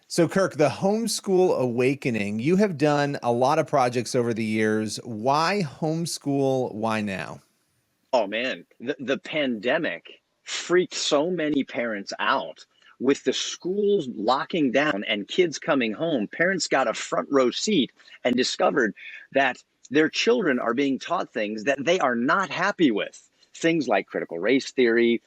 So, Kirk, the Homeschool Awakening, you have done a lot of projects over the years. Why homeschool? Why now? Oh man, the pandemic freaked so many parents out. With the schools locking down and kids coming home, parents got a front row seat and discovered that their children are being taught things that they are not happy with. Things like critical race theory,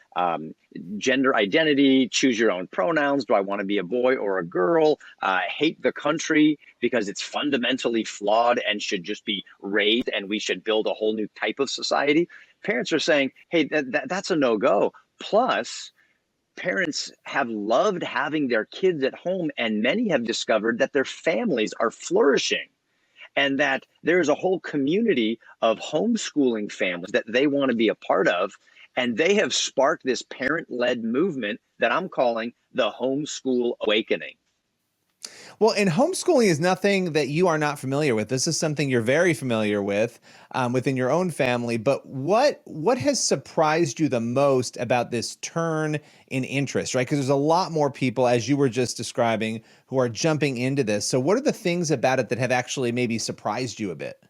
gender identity, choose your own pronouns. Do I want to be a boy or a girl? Hate the country because it's fundamentally flawed and should just be raised, and we should build a whole new type of society. Parents are saying, hey, that's a no-go. Plus, parents have loved having their kids at home, and many have discovered that their families are flourishing and that there's a whole community of homeschooling families that they want to be a part of. And they have sparked this parent-led movement that I'm calling the Homeschool Awakening. Well, and homeschooling is nothing that you are not familiar with. This is something you're very familiar with within your own family. But what has surprised you the most about this turn in interest, right? Because there's a lot more people, as you were just describing, who are jumping into this. So what are the things about it that have actually maybe surprised you a bit?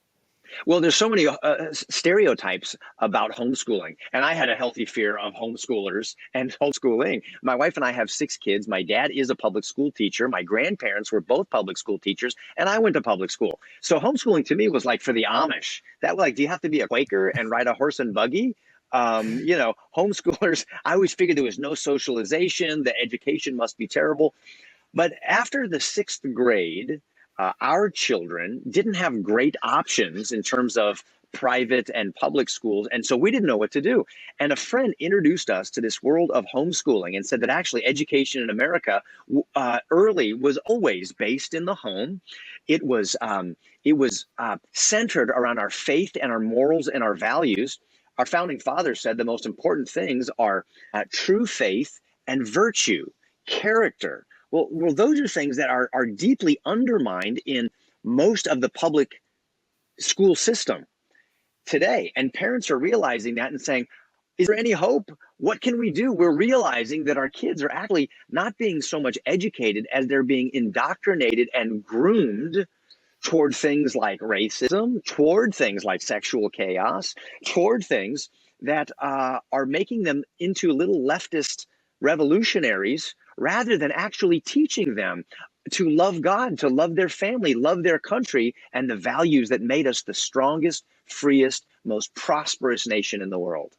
Well, there's so many stereotypes about homeschooling, and I had a healthy fear of homeschoolers and homeschooling. My wife and I have 6 kids. My dad is a public school teacher. My grandparents were both public school teachers, and I went to public school. So homeschooling to me was like for the Amish. That like, do you have to be a Quaker and ride a horse and buggy? Homeschoolers, I always figured there was no socialization. The education must be terrible. But after the 6th grade, our children didn't have great options in terms of private and public schools. And so we didn't know what to do. And a friend introduced us to this world of homeschooling and said that actually education in America early was always based in the home. It was centered around our faith and our morals and our values. Our founding fathers said the most important things are true faith and virtue, character. Well, those are things that are deeply undermined in most of the public school system today. And parents are realizing that and saying, is there any hope? What can we do? We're realizing that our kids are actually not being so much educated as they're being indoctrinated and groomed toward things like racism, toward things like sexual chaos, toward things that are making them into little leftist revolutionaries rather than actually teaching them to love God, to love their family, love their country, and the values that made us the strongest, freest, most prosperous nation in the world.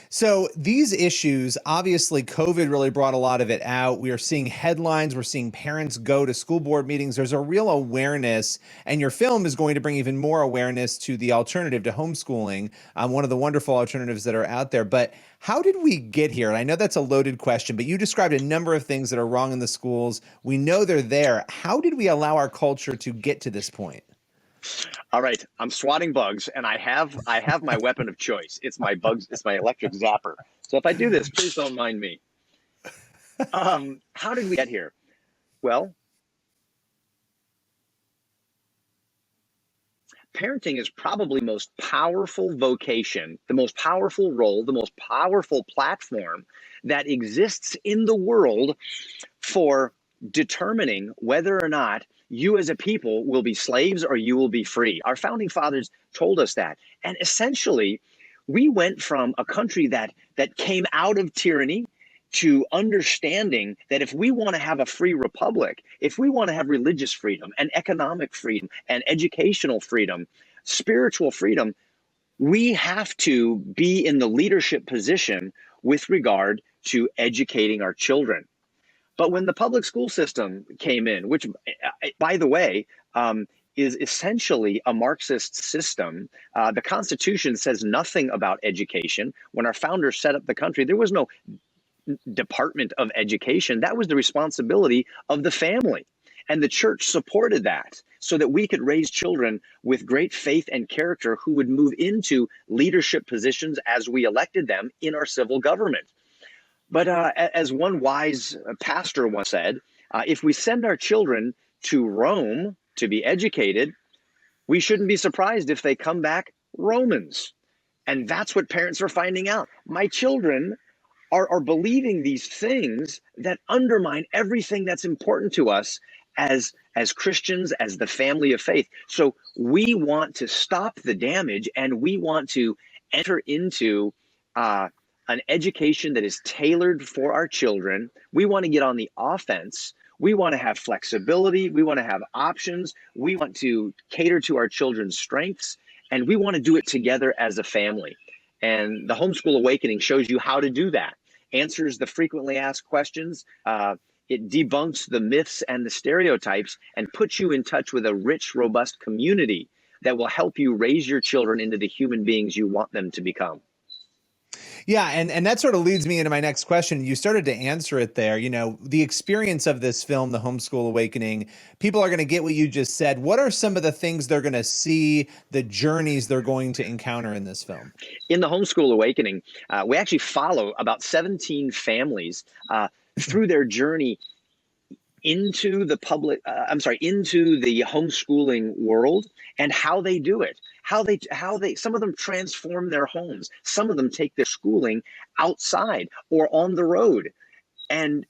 So these issues, obviously, COVID really brought a lot of it out. We are seeing headlines. We're seeing parents go to school board meetings. There's a real awareness, and your film is going to bring even more awareness to the alternative to homeschooling, one of the wonderful alternatives that are out there. But how did we get here? And I know that's a loaded question, but you described a number of things that are wrong in the schools. We know they're there. How did we allow our culture to get to this point? All right, I'm swatting bugs, and I have my weapon of choice. It's my bugs. It's my electric zapper. So if I do this, please don't mind me. How did we get here? Well, parenting is probably the most powerful vocation, the most powerful role, the most powerful platform that exists in the world for determining whether or not you as a people will be slaves or you will be free. Our founding fathers told us that. And essentially, we went from a country that came out of tyranny to understanding that if we want to have a free republic, if we want to have religious freedom and economic freedom and educational freedom, spiritual freedom, we have to be in the leadership position with regard to educating our children. But when the public school system came in, which, by the way, is essentially a Marxist system, the Constitution says nothing about education. When our founders set up the country, there was no Department of Education. That was the responsibility of the family. And the church supported that so that we could raise children with great faith and character who would move into leadership positions as we elected them in our civil government. But as one wise pastor once said, if we send our children to Rome to be educated, we shouldn't be surprised if they come back Romans. And that's what parents are finding out. My children are believing these things that undermine everything that's important to us as Christians, as the family of faith. So we want to stop the damage, and we want to enter into uh, an education that is tailored for our children. We want to get on the offense. We want to have flexibility. We want to have options. We want to cater to our children's strengths, and we want to do it together as a family. And the Homeschool Awakening shows you how to do that, answers the frequently asked questions. It debunks the myths and the stereotypes and puts you in touch with a rich, robust community that will help you raise your children into the human beings you want them to become. Yeah, and that sort of leads me into my next question. You started to answer it there. You know, the experience of this film, The Homeschool Awakening, people are going to get what you just said. What are some of the things they're going to see, the journeys they're going to encounter in this film? In The Homeschool Awakening, we actually follow about 17 families through their journey into the into the homeschooling world, and how they do it, how they some of them transform their homes, some of them take their schooling outside or on the road, and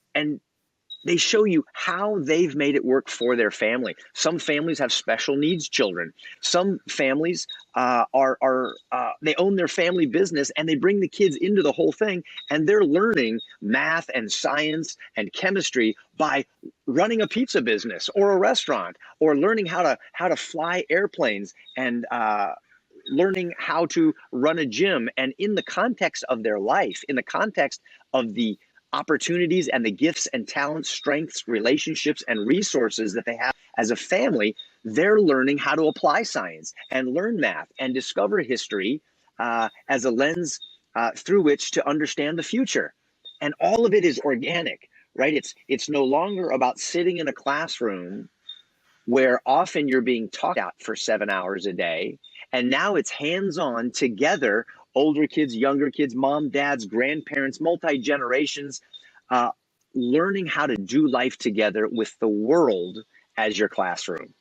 they show you how they've made it work for their family. Some families have special needs children. Some families they own their family business, and they bring the kids into the whole thing, and they're learning math and science and chemistry by running a pizza business or a restaurant, or learning how to fly airplanes, and learning how to run a gym. And in the context of their life, in the context of the opportunities and the gifts and talents, strengths, relationships, and resources that they have as a family, they're learning how to apply science and learn math and discover history as a lens through which to understand the future. And all of it is organic, right? It's no longer about sitting in a classroom where often you're being taught out for 7 hours a day. And now it's hands-on together, older kids, younger kids, mom, dads, grandparents, multi-generations, uh, learning how to do life together with the world as your classroom.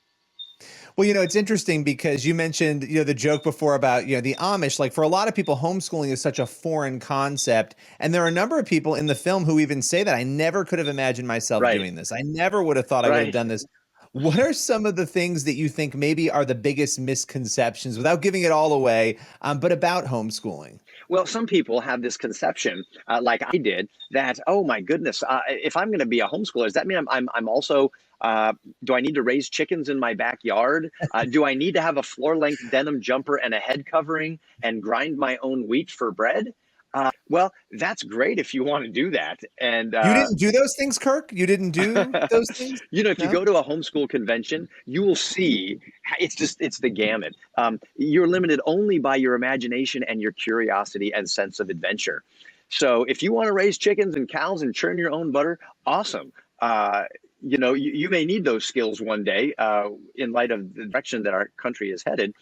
Well, you know, it's interesting because you mentioned, you know, the joke before about, you know, the Amish. Like, for a lot of people, homeschooling is such a foreign concept. And there are a number of people in the film who even say that I never could have imagined myself Right, doing this. I never would have thought I would have right. done this. What are some of the things that you think maybe are the biggest misconceptions, without giving it all away, but about homeschooling? Well, some people have this conception, like I did, that, oh my goodness, if I'm going to be a homeschooler, does that mean I'm also do I need to raise chickens in my backyard? Do I need to have a floor-length denim jumper and a head covering and grind my own wheat for bread? Well, that's great if you want to do that. And You didn't do those things, Kirk? You didn't do those things? if you No? go to a homeschool convention, you will see it's the gamut. You're limited only by your imagination and your curiosity and sense of adventure. So if you want to raise chickens and cows and churn your own butter, awesome. You may need those skills one day in light of the direction that our country is headed.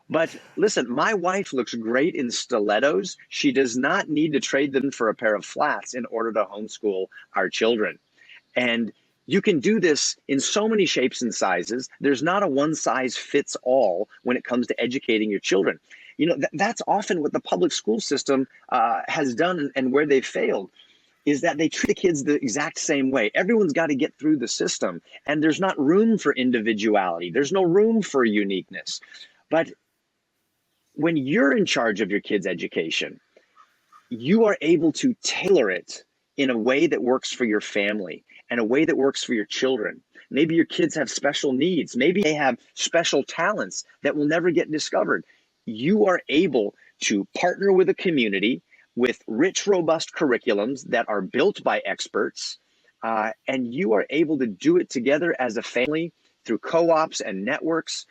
But listen, my wife looks great in stilettos. She does not need to trade them for a pair of flats in order to homeschool our children. And you can do this in so many shapes and sizes. There's not a one size fits all when it comes to educating your children. That's often what the public school system has done, and where they've failed is that they treat the kids the exact same way. Everyone's got to get through the system, and there's not room for individuality. There's no room for uniqueness. But when you're in charge of your kids' education, you are able to tailor it in a way that works for your family and a way that works for your children. Maybe your kids have special needs. Maybe they have special talents that will never get discovered. You are able to partner with a community with rich, robust curriculums that are built by experts, and you are able to do it together as a family through co-ops and networks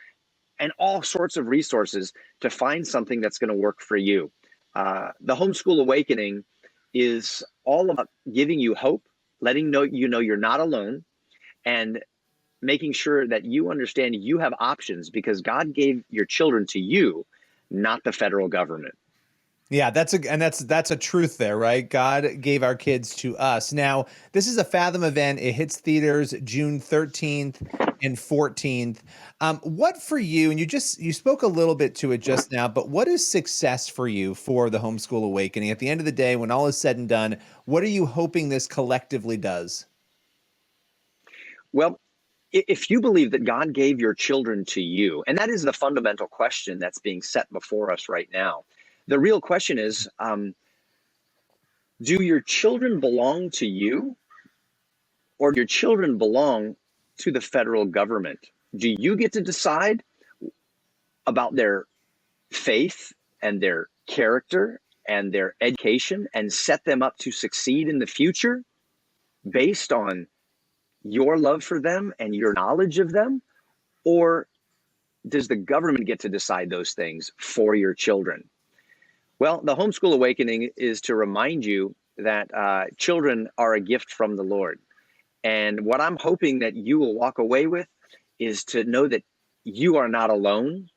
and all sorts of resources to find something that's going to work for you. The Homeschool Awakening is all about giving you hope, letting you know you're not alone, and making sure that you understand you have options because God gave your children to you, not the federal government. Yeah, that's a truth there, right? God gave our kids to us. Now, this is a Fathom event. It hits theaters June 13th and 14th. What for you, and you spoke a little bit to it just now, but what is success for you for the Homeschool Awakening? At the end of the day, when all is said and done, what are you hoping this collectively does? Well, if you believe that God gave your children to you, and that is the fundamental question that's being set before us right now, the real question is, do your children belong to you, or do your children belong to the federal government? Do you get to decide about their faith and their character and their education and set them up to succeed in the future based on your love for them and your knowledge of them? Or does the government get to decide those things for your children? Well, the Homeschool Awakening is to remind you that children are a gift from the Lord. And what I'm hoping that you will walk away with is to know that you are not alone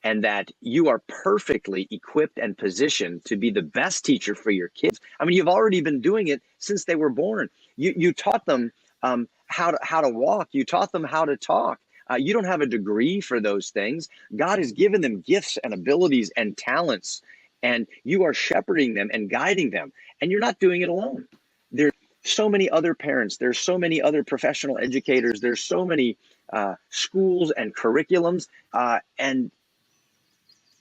and that you are perfectly equipped and positioned to be the best teacher for your kids. I mean, you've already been doing it since they were born. You taught them how to walk. You taught them how to talk. You don't have a degree for those things. God has given them gifts and abilities and talents, and you are shepherding them and guiding them. And you're not doing it alone. There's so many other parents. There's so many other professional educators. There's so many schools and curriculums and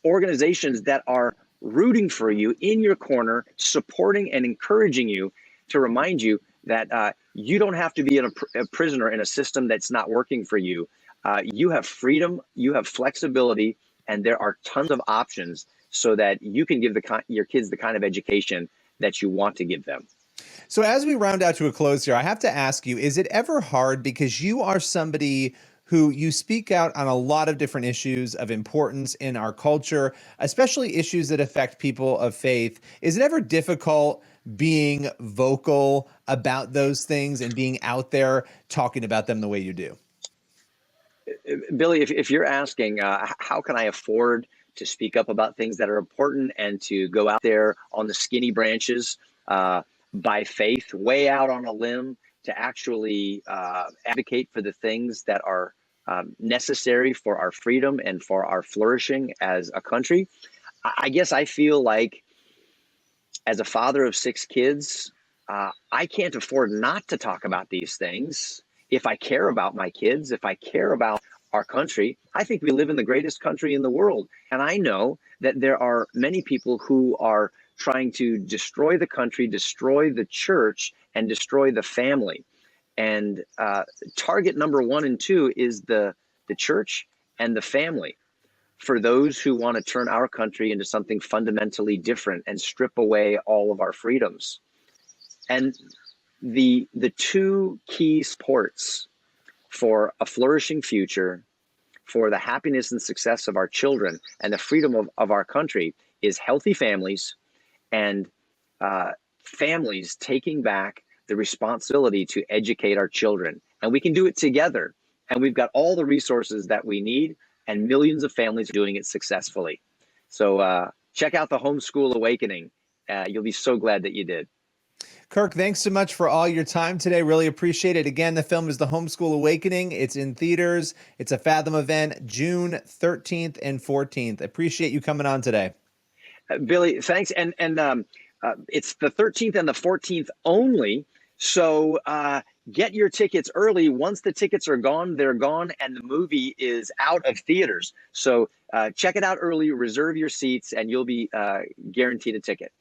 organizations that are rooting for you, in your corner, supporting and encouraging you, to remind you that you don't have to be a prisoner in a system that's not working for you. You have freedom, you have flexibility, and there are tons of options so that you can give your kids the kind of education that you want to give them. So as we round out to a close here, I have to ask you, is it ever hard, because you are somebody who you speak out on a lot of different issues of importance in our culture, especially issues that affect people of faith. Is it ever difficult being vocal about those things and being out there talking about them the way you do? Billy, if you're asking, how can I afford to speak up about things that are important and to go out there on the skinny branches by faith, way out on a limb, to actually advocate for the things that are necessary for our freedom and for our flourishing as a country? I guess I feel like, as a father of 6 kids, I can't afford not to talk about these things. If I care about my kids, if I care about our country, I think we live in the greatest country in the world. And I know that there are many people who are trying to destroy the country, destroy the church, and destroy the family. And target number 1 and 2 is the church and the family, for those who want to turn our country into something fundamentally different and strip away all of our freedoms. And the 2 key supports for a flourishing future, for the happiness and success of our children, and the freedom of our country, is healthy families, and families taking back the responsibility to educate our children. And we can do it together. And we've got all the resources that we need, and millions of families are doing it successfully. So check out the Homeschool Awakening. You'll be so glad that you did. Kirk, thanks so much for all your time today. Really appreciate it. Again, the film is The Homeschool Awakening. It's in theaters. It's a Fathom event, June 13th and 14th. Appreciate you coming on today. Billy, thanks. And it's the 13th and the 14th only. So get your tickets early. Once the tickets are gone, they're gone, and the movie is out of theaters. So check it out early, reserve your seats, and you'll be guaranteed a ticket.